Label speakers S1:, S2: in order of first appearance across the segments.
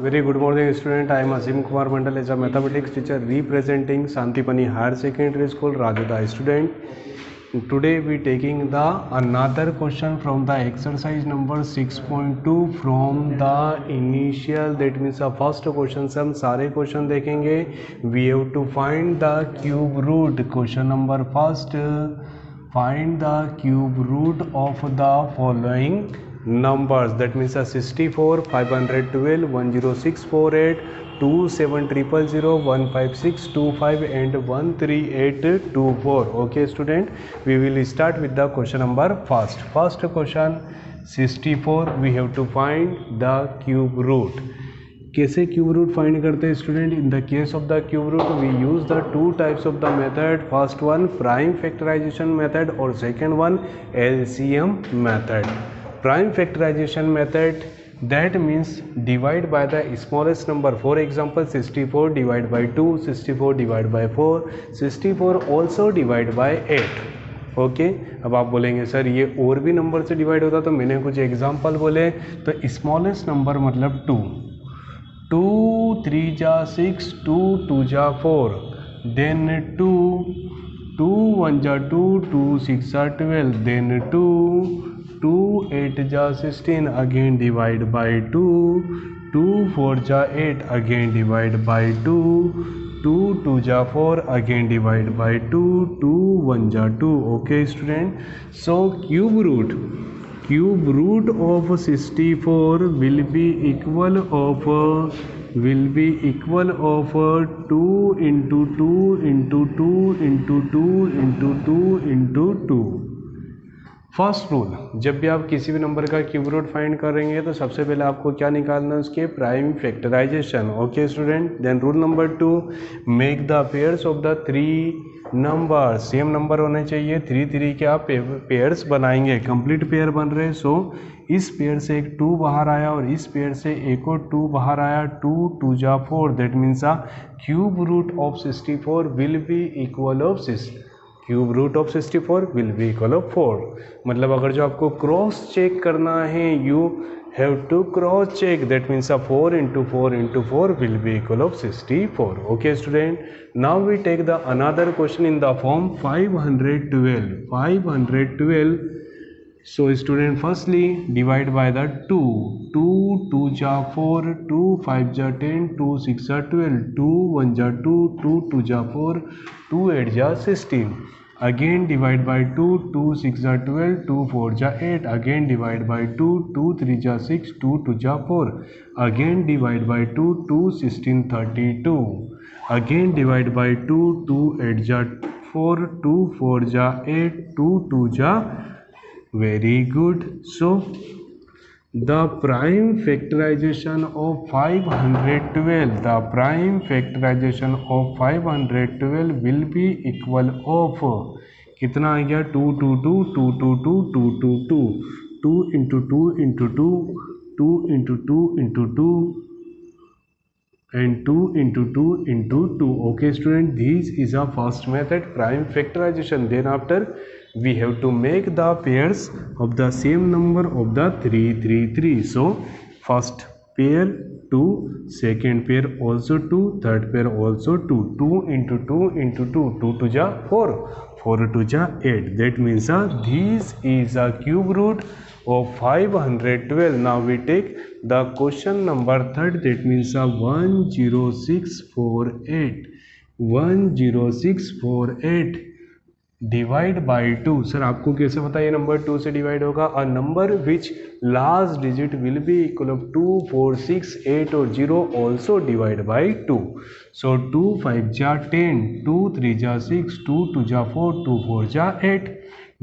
S1: Very good morning, student. I am Asim Kumar Mandal as a mathematics teacher representing Santipani Higher Secondary School, Rajuda student. Today we taking the another question from the exercise number 6.2 from the initial, that means the first question से हम सारे question देखेंगे. We have to find the cube root. Question number first, find the cube root of the following numbers, that means 64, 512, 10648, 27000, 15625 and 13824. Okay student, we will start with the question number first. First question 64, we have to find the cube root. कैसे cube root find करते हैं student? In the case of the cube root we use the two types of the method. First one prime factorisation method और second one LCM method. Prime factorization method, that means divide by the smallest number. For example 64 divided by 2, 64 divided by 4, 64 also divided by 8. Okay अब आप बोलेंगे sir ये और भी number से divide होता, तो मैंने कुछ एग्जांपल बोले. तो स्मॉलेस्ट नंबर मतलब 2, 2 3 जा 6, 2 2 जा 4, देन 2 2 1 जा 2, 2 6 जा 12, देन 2 2 8 जा 16, again divide by 2, 2 4 जा 8, again divide by 2, 2 2 जा 4, again divide by 2, 2 1 जा 2. Okay student, so cube root of 64 will be equal of 2 into 2 into 2 into 2 into 2 into 2. First rule, जब भी आप किसी भी नंबर का क्यूब रूट फाइंड करेंगे तो सबसे पहले आपको क्या निकालना है, उसके prime factorization. Okay student, then rule number 2, make the pairs of the three number. Same number होने चाहिए. 3 3 के आप पेयर्स बनाएंगे, कंप्लीट पेयर बन रहे. सो इस पेयर से एक 2 बाहर आया और इस पेयर से एक और 2 बाहर आया. 2 2 जा 4, दैट मीन्स आ cube root of 64 will be equal of 6. Cube root of 64 will be equal of 4. मतलब अगर जो आपको क्रॉस चेक करना है, you have to cross check, that means 4 into 4 into 4 will be equal of 64. Okay student, now we take the another question in the form 512. So student, firstly divide by the 2, 2 2 जा 4, 2 5 जा 10, 2 6 जा 12, 2 1 जा 2, 2 2 जा 4, 2 8 जा 16, again divide by 2, 2 6 जा 12, 2 4 जा 8, again divide by 2, 2 3 जा 6, 2 2 जा 4, again divide by 2, 2 16 32, again divide by 2, 2 8 जा 4, 2 4 जा 8, 2 2 जा. Very good. So the prime factorization of 512 will be equal of कितना आ गया? 2 2 2 2 2 2 2 2 2 2 into 2 into 2 2 into 2 into 2 and 2 into 2 into 2. Okay student, this is a first method, prime factorization. Then after we have to make the pairs of the same number of the 3 3 3. So first pair 2, second pair also 2, third pair also 2, 2 into 2 into 2, 2 to ja 4, 4 to ja 8. That means this is a cube root of 512. Now we take the question number third, that means 10648. 10648 divide by 2. Sir आपको कैसे पता ये number 2 से divide होगा? A number which last digit will be equal of 2 4 6 8 और 0 also divide by 2. सो 2 5 जा 10, 2 3 जा 6, 2 2 जा 4, 2 4 जा 8,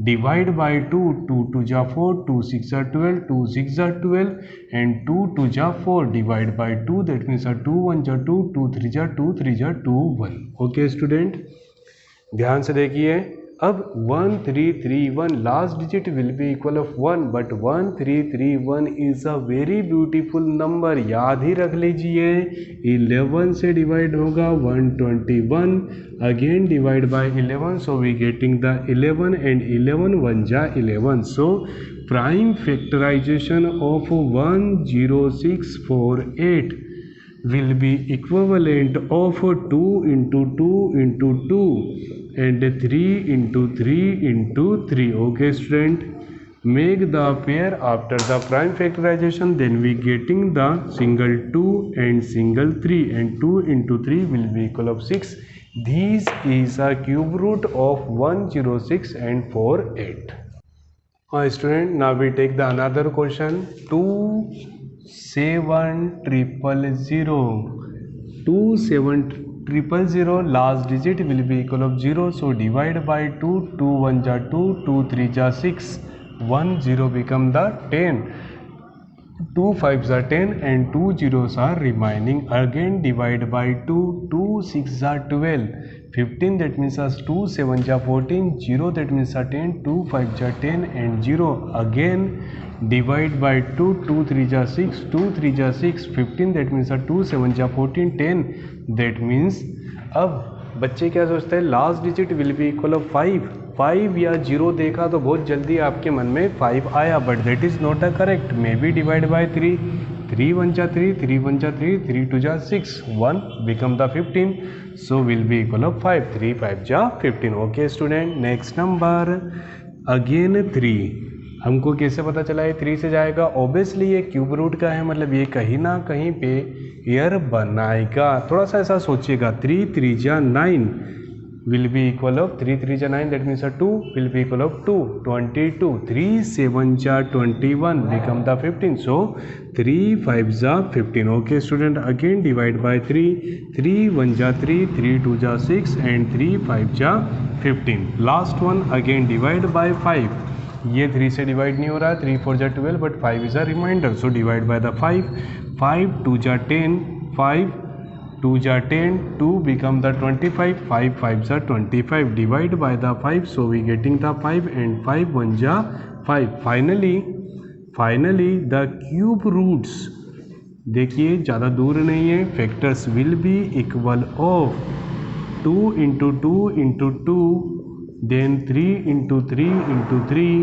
S1: डिवाइड बाई 2, 2 2 जा 4, 2 6 जा 12, 2 6 जा 12 एंड 2 2 जा 4, डिवाइड बाई 2, दैट मीन्स 2 1 जा 2, 2 3 जा 2, 3 जा 2 1. ओके स्टूडेंट, ध्यान से देखिए. अब 1331 last digit will be equal of 1, but 1331 is a very beautiful number. याद ही रख लीजिए 11 से डिवाइड होगा 121, again divide by 11, so we getting the 11 and 11 1 जा 11. So prime factorization of 10648 will be equivalent of 2 into 2 into 2 and 3 into 3 into 3. Okay student, make the pair after the prime factorization, then we getting the single 2 and single 3, and 2 into 3 will be equal of 6. This is a cube root of 106 and 48. Student, now we take the another question. 27000. Last digit will be equal of 0, so divide by 2. 2 1 ja 2, 2 3 ja 6, 1 0 become the 10, 2 5s are 10 and 2 zeros are remaining. Again divide by 2. 2 6 are 12, 15 that means as 2 7 ja 14, 0 that means a 10, 2 5 ja 10 and 0. Again divide by 2. 2 3 ja 6, 2 3 ja 6, 15 that means a 2 7 ja 14, 10 that means. अब बच्चे क्या सोचते हैं, last digit will be equal of 5. 5 या 0 देखा तो बहुत जल्दी आपके मन में 5 आया, but that is not a correct. May be divide by 3. 3 1 जा 3, 3 1 जा 3, 3 2 जा 6, 1 become the 15, so will be equal of 5. 3 5 जा 15. Okay student, next number again 3. हमको कैसे पता चला ये 3 से जाएगा? ऑब्वियसली ये क्यूब रूट का है, मतलब ये कहीं ना कहीं पे एयर बनाएगा. थोड़ा सा ऐसा सोचिएगा. 3 3 जा 9 will be equal of 3 3 ja 9, that means a 2 will be equal of 2, 22. 3 7 ja 21 become the 15, so 3 5 ja 15. Okay student, again divide by 3. 3 1 ja 3, 3 2 ja 6 and 3 5 ja 15. Last one again divide by 5. ये 3 से divide नहीं हो रहा है. 3 4 जा 12 but 5 is a reminder, so divide by the 5. 5 2 जा 10, 5 2 ja 10, 2 become the 25, 5 5s are 25. Divide by the 5, so we getting the 5 and 5 1 ja 5. Finally the cube roots, देखिए ज़्यादा दूर नहीं है. Factors will be equal of 2 into 2 into 2, then 3 into 3 into 3,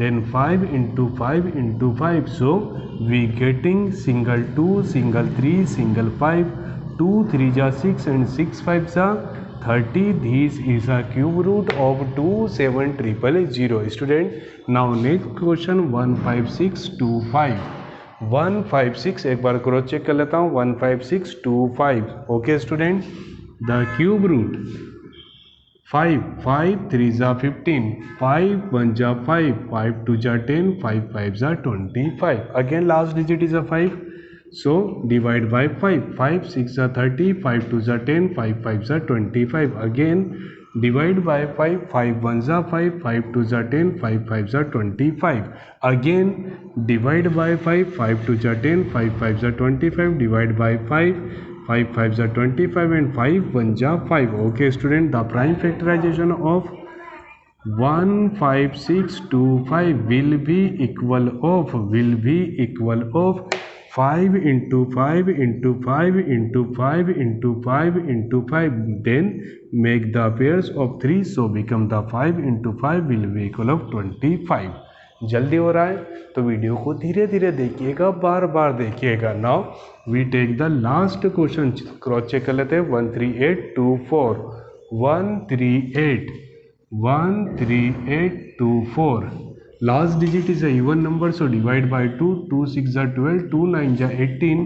S1: then 5 into 5 into 5. So we getting single 2, single 3, single 5. 2 3 ja 6 and 6 5 ja 30. This is a cube root of 27000. Student, now next question 15625. 156 एक बार cross check कर लेता हूँ. 15625. Okay student, the cube root 5 5 3 जा 15, 5 1 जा 5, 5 2 जा 10, 5 5 जा 25. Again last digit is a 5. So divide by 5. 5 6 are 30, 5 2 are 10, 5 5 are 25. Again divide by 5. 5 1 are 5, 5 2 are 10, 5 5 are 25. Again divide by 5. 5 2 are 10, 5 5 are 25. Divide by 5. 5 5 are 25 and 5 1 are 5. Okay student, the prime factorization of 15625 will be equal of 5 into 5 into 5 into 5 into 5 into 5, then make the pairs of 3, so become the 5 into 5 will be equal of 25. जल्दी हो रहा है तो video को धीरे धीरे देखिएगा, बार बार देखिएगा. Now we take the last question, cross check कर लेते हैं. 13824. 13824. Last digit is a even number, so divide by 2. 2 6 are 12, 2 9 ja 18,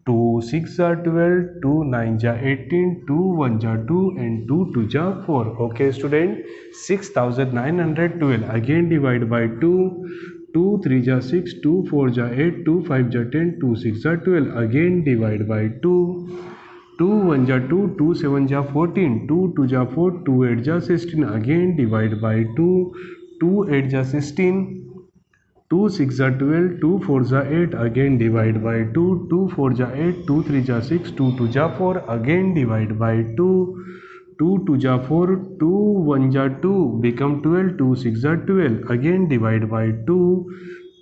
S1: 2 6 are 12, 2 9 ja 18, 2 1 ja 2 and 2 2 ja 4. Okay student, 6912. Again divide by 2. 2 3 ja 6, 2 4 ja 8, 2 5 ja 10, 2 6 ja 12. Again divide by 2. 2 1 ja 2, 2 7 ja 14, 2 2 ja 4, 2 8 ja 16. Again divide by 2. 2 8 ja 16, 2 6 ja 12, 2 4 ja 8. Again divide by 2. 2 4 ja 8, 2 3 ja 6, 2 2 ja 4. Again divide by 2. 2 2 ja 4, 2 1 ja 2 become 12, 2 6 ja 12. Again divide by 2.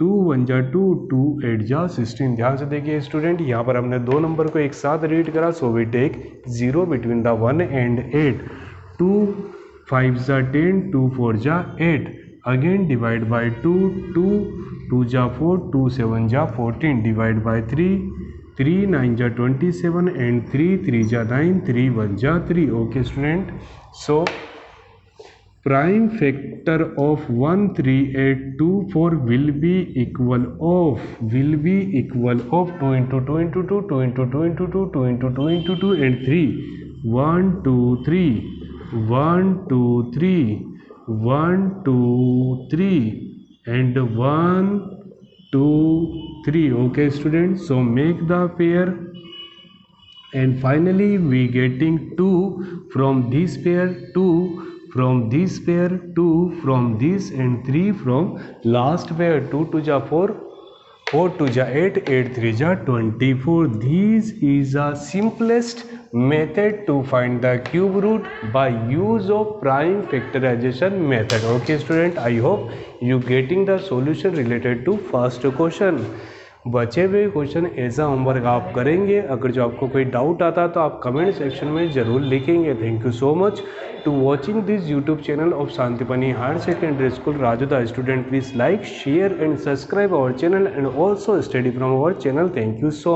S1: 2 1 ja 2, 2 8 ja 16. ध्यान से देखिए student, यहाँ पर हमने दो number को एक साथ रीड करा, so we take 0 between the 1 and 8. 2 5 ja 10, 2 4 ja 8. Again divide by 2. 2 2 ja 4, 2 7 ja 14. Divide by 3. 3 9 जा 27 and 3 3 जा 9, 3 1 जा 3. Okay student, so prime factor of 1 3 8 2 4 will be equal of 2 into 2 into 2, 2 into 2 into 2, 2 into 2 into 2 and 3. 1 2 3 1 2 3 1 2 3 and 1 2 3. Okay students, so make the pair and finally we getting 2 from this pair, 2 from this pair, 2 from this and 3 from last pair. 2 2 ja 4, 4 2 ja 8, 8 3 ja 24. This is a simplest method to find the cube root by use of prime factorization method. Okay student, I hope you getting the solution related to first question. बचे हुए question ऐसा homework आप करेंगे. अगर जो आपको कोई doubt आता है तो आप कमेंट सेक्शन में ज़रूर लिखेंगे. Thank you so much to watching this YouTube channel of Shantipani higher secondary school Rajoda student. Please like, share and subscribe our channel and also study from our channel. Thank you so much.